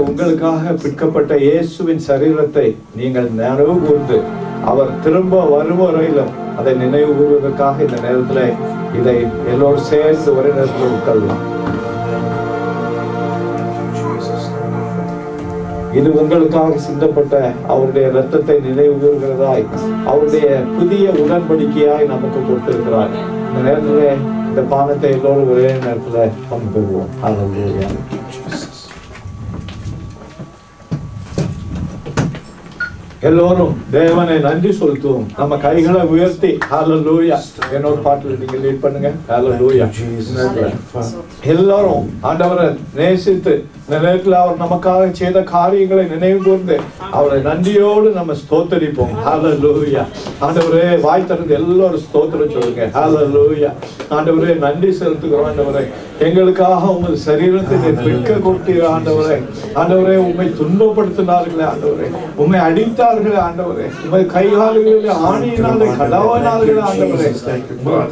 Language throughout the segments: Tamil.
உங்களுக்காக பிற்கப்பட்ட இயேசுவின் சரீரத்தை நீங்கள் நினைவு கூர்ந்து அவர் திரும்ப வரும் வரையிலும் அதை நினைவு கூறுவதற்காக இந்த நேரத்தில் இதை எல்லோரும் சேர்ந்து ஒரே நேரத்தில் உட்கொள்ளலாம். இது உங்களுக்காக சிந்தப்பட்ட அவருடைய இரத்தத்தை நினைவு கூறுகிறதாய் அவருடைய புதிய உடன்படிக்கையாய் நமக்கு கொடுத்திருக்கிறார். இந்த நேரத்தில் இந்த பானத்தை எல்லோரும் ஒரே நேரத்தில் பங்கு பெறுவோம். ஹல்லேலூயா. எல்லோரும் தேவனை நன்றி செலுத்துவோம். நம்ம கைகளை உயர்த்தி ஹல்லேலூயா. என்னோட பாட்டுல நீங்க லீட் பண்ணுங்க. ஹல்லேலூயா. எல்லாரும் ஆண்டவரை நேசித்து இந்த நேரத்தில் அவர் நமக்காக செய்த காரியங்களை நினைவு கூர்ந்து அவரை நன்றியோடு நம்ம ஸ்தோத்தரிப்போம். ஹல்லேலூயா. ஆண்டவரே வாய் திறந்து எல்லாரும் ஸ்தோத்திரம் சொல்லுங்க. ஹல்லேலூயா. ஆண்டவரே நன்றி செலுத்துகிறோம். ஆண்டவரே எங்களுக்காக உங்கள் சரீரத்தை விற்க கொடுத்தீர். ஆண்டவரே ஆண்டவரே உம்மை துன்பப்படுத்தினார்களே. ஆண்டவரே உம்மை அடித்தார்களே. ஆண்டவரே உம்மை கைகால்களில் ஆணியினாலே கடவானார்களே. ஆண்டவரே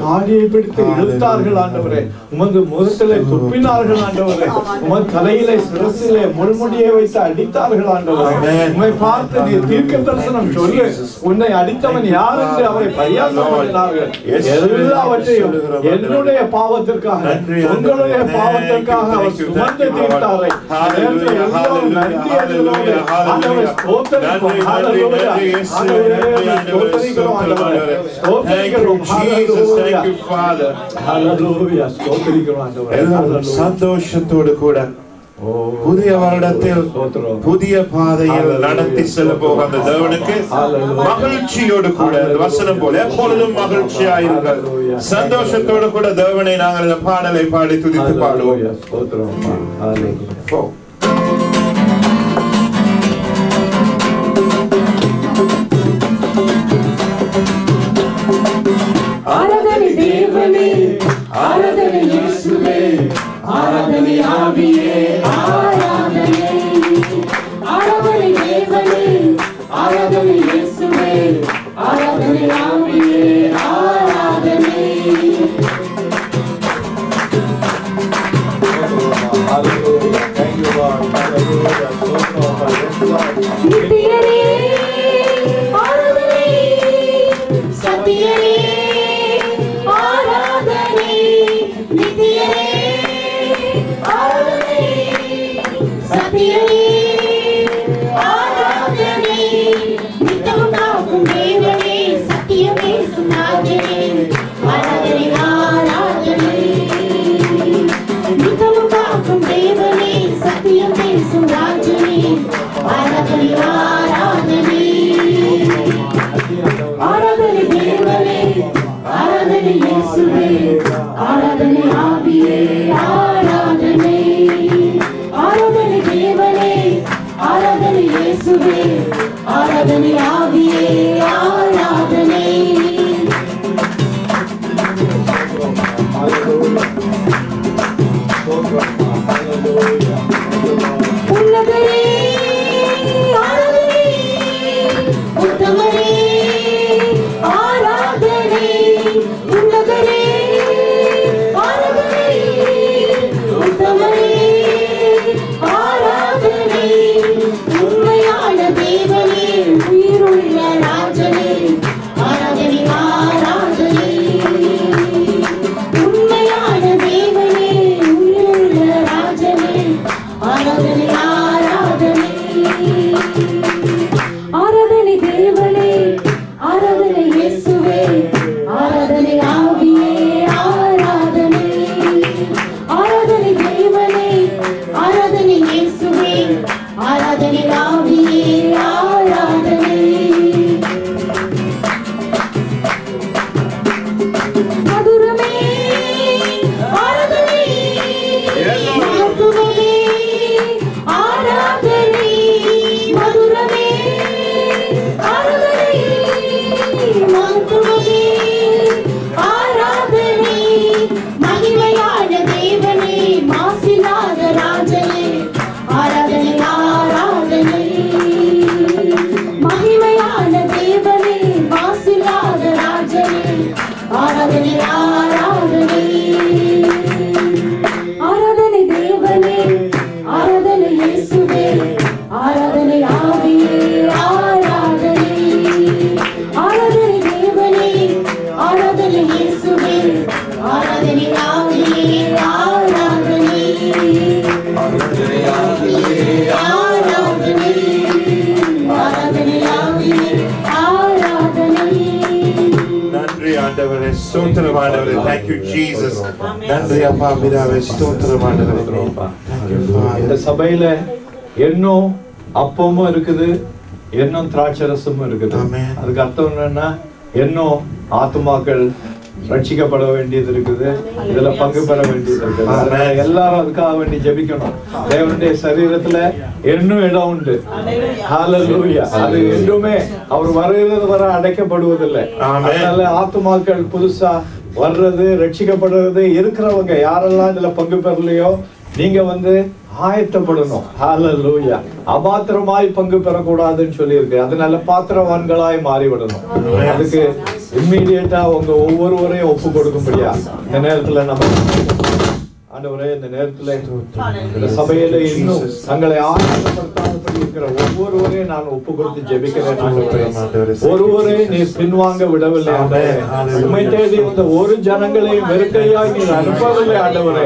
தாடியை பிடித்து இழுத்தார்கள். ஆண்டவரே உமது முகத்திலே துப்பினார்கள். ஆண்டவரே உமது தலையிலே சிரசிலே முள்முடியை வைத்து அடித்தார்கள். ஆண்டவரே உம்மை பார்த்து நீ தீர்க்க தரிசனம் சொல்லு, உன்னை அடித்தவன் யார் என்று அவரை பரியாசம் பண்ணினார்கள். எல்லாவற்றையும் என்னுடைய பாவத்திற்காக உங்களுடைய பாவத்திற்காக அவர் சுமந்து தீர்த்தாரை. சந்தோஷத்தோடு கூட புதிய வருடத்தில் புதிய பாதையில் நடத்தி செல்ல போக அந்த தேவனுக்கு மகிழ்ச்சியோடு கூட வசனம் போல எப்பொழுதும் மகிழ்ச்சியாயிருங்கள். சந்தோஷத்தோடு கூட தேவனை நாங்கள் இந்த பாடலை பாடி துதித்து பாடுவோம். ஆராதனை நித்தியரே ஆராதனை சத்தியரே ஆராதனை நித்தமும் காக்கும் தேவனே சத்தியமே சுநாஜனே ஆராதனை ஆராதனை நித்தமும் காக்கும் தேவனே சத்தியமே சுநாஜனே ஆராதனை ஆராதனை ஆராதனை தேவனே ஆராதனை இயேசுவே ஆராதனை ஆவியே ஆராதனை ஆராதனை தேவனே ஆராதனை இயேசுவே ஆராதனை ஆவியே ஆராதனை உன்னதரே ஆராதனை உத்தமரே ஆராதனை உன்னதரே ஆராதனை உத்தமரே ஆராதனை உண்மையான தேவனே உயிருள்ள ராஜனே ஆராதனை ஆராதனை உண்மையான தேவனே உயிருள்ள ராஜனே ஆராதனை ஆராதனை ஆராதனை தேவனே ஆராதனை இயேசுவே ஆராதனை ஆவியே ஆராதனை ஆராதனை தேவனே ஆராதனை இயேசுவே ஆராதனை ஆவியே ஆராதனை மதுரமே ஆராதனை மதுரமே ஆராதனை மதுரமே ஆராதனை மதுரமே ஆராதனை மகிமையான தேவனே மாசில்லாத ராஜனே ஆராதனை ஆராதனை மகிமையான தேவனே மாசில்லாத ராஜனே ஆராதனை ஆராதனை ஆராதனை தேவனே ஆராதனை இயேசுவே ஆராதனை ஆவியே ஆராதனை ஆராதனை தேவனே ஆராதனை இயேசுவே ஆராதனை ஆவியே ஆராதனை ஆராதனை ஆவியே ஆராதனை ஆராதனை ஆவியே ஆராதனை நன்றி ஆண்டவரே ஸ்தோத்திரம் ஆண்டவரே thank you Jesus நன்றி அப்பா பிதாவே ஸ்தோத்திரம் ஆண்டவரே thank you Father இந்த சபையில எண்ணம் அப்பமும் இருக்குது எண்ணம் திராட்சரசமும் இருக்குது Amen. அதுக்கு அர்த்தம் என்னன்னா எண்ணம் ஆத்துமாக்கள் ரட்சிக்கப்பட வேண்டியது இருக்குது இதுல பங்கு பெற வேண்டியது இருக்குது அதனால எல்லாரும் அதுக்காக வேண்டி ஜெபிக்கணும் தேவனுடைய சரீரத்துல இன்னும் இடம் உண்டு ஹalleluya அது என்றுமே அவர் வருகிறது வர அடைக்கப்படுவதில்லை Amen. அதனால ஆத்துமாக்கள் புதுசா வர்றது ரட்சிக்கப்படுறது இருக்கிறவங்க யாரெல்லாம் இதுல பங்கு பெறலையோ நீங்க ஆயத்தப்படணும் ஹalleluya அபாத்திரமாய் பங்கு பெறக்கூடாதுன்னு சொல்லியிருக்கு அதனால பாத்திரவான்களாய் மாறிவிடணும் அதுக்கு இம்மீடியட்டா உங்க ஒவ்வொருவரையும் ஒப்பு கொடுக்கும்படியா இந்த நேரத்துல நம்ம ஆண்டவரே இந்த நேரத்துல இந்த சபையில இன்னும் தங்களை ஆயத்தப்படுத்தாதபடி இருக்கிற ஒவ்வொருவரையும் நான் ஒப்பு கொடுத்து ஜெபிக்கிறேன் ஆண்டவரே ஒருவரை நீ பின்வாங்க விடவில்லை ஆண்டவரே உம்மை தேடி வந்த ஒரு ஜனங்களை வெறுக்கையாய் நீர் அனுப்பவில்லை ஆண்டவரே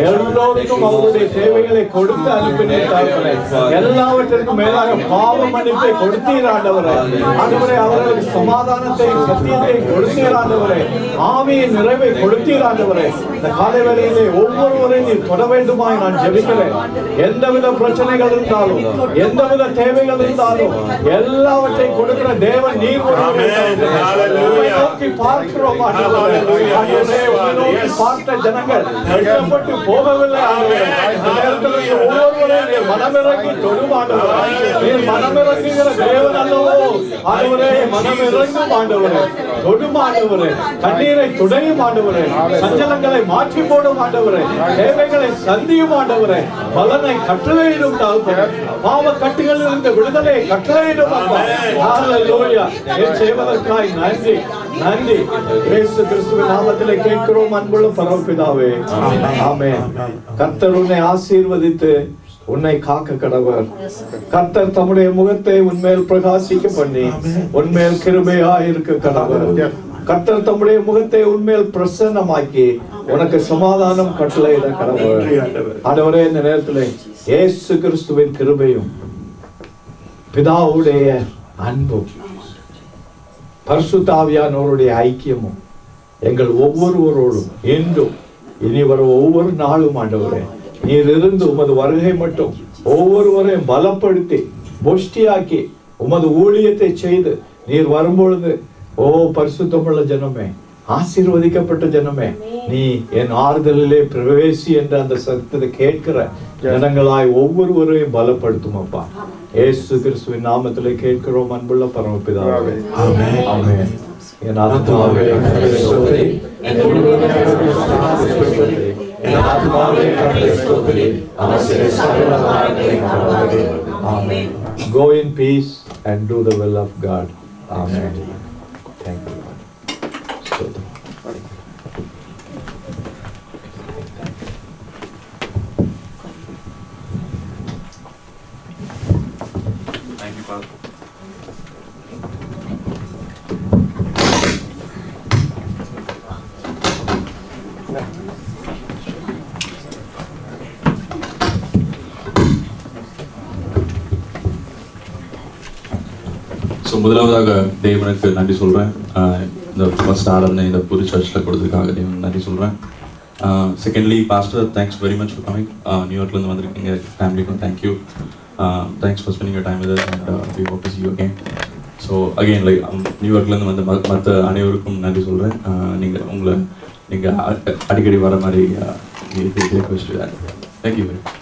எல்லோருக்கும் அவருடைய தேவைகளை கொடுத்து அனுப்பினீர் ஆண்டவரே எல்லாவற்றிற்கும் மேலாக பாவ மன்னிப்பை கொடுத்தீர் ஆண்டவரே ஆண்டவரே அவர்களுக்கு சமாதானத்தை சத்தியத்தை கொடுத்தீர் ஆண்டவரே ஆவியின் நிறைவை கொடுத்தீர் ஆண்டவரே இந்த காலை வேளையிலே ஒவ்வொருவரையும் நீர் தொட வேண்டுமாய் நான் ஜெபிக்கிறேன் எந்தவித பிரச்சனைகள் இருந்தாலும் எந்தவித தேவைகள் இருந்தாலும் எல்லாவற்றையும் கொடுக்கிற தேவன் நீர் நோக்கி பார்க்கிறோம் பார்த்த ஜனங்கள் கஷ்டப்பட்டு போகவில்லை ஒவ்வொருவரையும் மனமிறங்கி தொடும் ஆண்டவரே மனமிறங்குகிற தேவன் அல்லவோ ஆண்டவரே மனமிறங்கும் ஆண்டவரே தொடும் ஆண்டவரே கண்ணீரை துடையும் ஆண்டவரே சஞ்சலங்களை மாற்றி போடும் ஆண்டவரே தேவைகளை சந்தியும் ஆண்டவரே பலனை கட்டளையிடும் பாவ கட்டுகளில் இருந்து விடுதலை கட்டளையிடும் ஹalleluya செய்வதற்காய் நன்றி நன்றி இயேசு கிறிஸ்துவின் நாமத்திலே கேட்கிறோம் அன்புள்ள பரமபிதாவே ஆமென் கர்த்தர் உன்னை ஆசீர்வதித்து உன்னை காக்க கடவர் கர்த்தர் தம்முடைய முகத்தை உன்மேல் பிரகாசிக்க பண்ணி உன்மேல் கிருபையாய் இருக்க கடவர் கர்த்தர் தம்முடைய முகத்தை உண்மையில் பிரசன்னமாக்கி உனக்கு சமாதானம் கட்டளையிட கடவுள். ஆண்டவரே, இந்த நேரத்தில் இயேசு கிறிஸ்துவின் கிருபையும் பிதாவுடைய அன்பும் பரிசுத்த ஆவியானவருடைய ஐக்கியமும் எங்கள் ஒவ்வொருவரோடும் என்றும் இனி வரும் ஒவ்வொரு நாளும் ஆண்டவரே நீர் இருந்து உமது வருகை மட்டும் ஒவ்வொருவரையும் பலப்படுத்தி புஷ்டியாக்கி உமது ஊழியத்தை செய்து நீர் வரும்பொழுது, ஓ பரிசுத்தமுள்ள ஜனமே, ஆசீர்வதிக்கப்பட்ட ஜனமே, நீ என் ஆறுதலிலே பிரவேசி என்ற அந்த சத்தத்தை கேட்கிற ஜனங்களாய் ஒவ்வொருவரையும் பலப்படுத்தும் அப்பா. இயேசு கிறிஸ்துவின் நாமத்திலே கேட்கிறோம் அன்புள்ள பரமபிதாவே. ஆமென். ஆமென். என் ஆத்மாவே கர்த்தரை ஸ்தோத்திரி, என் ஆத்மாவே கர்த்தரை ஸ்தோத்திரி, அவர் செய்த சகல காரியங்களையும் மறவாதே. Amen. Go in peace and do the will of God. Amen. Thank you. Thank you, Father. So முதலாவதாக தேவனுக்கு நன்றி சொல்கிறேன். இந்த ஃபர்ஸ்ட் ஆராதனை இந்த புது சர்ச்சில் கொடுத்ததுக்காக தேவனுக்கு நன்றி சொல்கிறேன். Secondly, pastor, thanks very much for coming. நியூயார்க்லேருந்து வந்திருக்கீங்க, ஃபேமிலிக்கும் thank you. Thanks for spending your time with us and we hope to see you again. So again like நியூயார்க்லேருந்து வந்த மற்ற அனைவருக்கும் நன்றி சொல்கிறேன். நீங்கள் அடிக்கடி வர மாதிரி தேங்க்யூ வெரி மச்.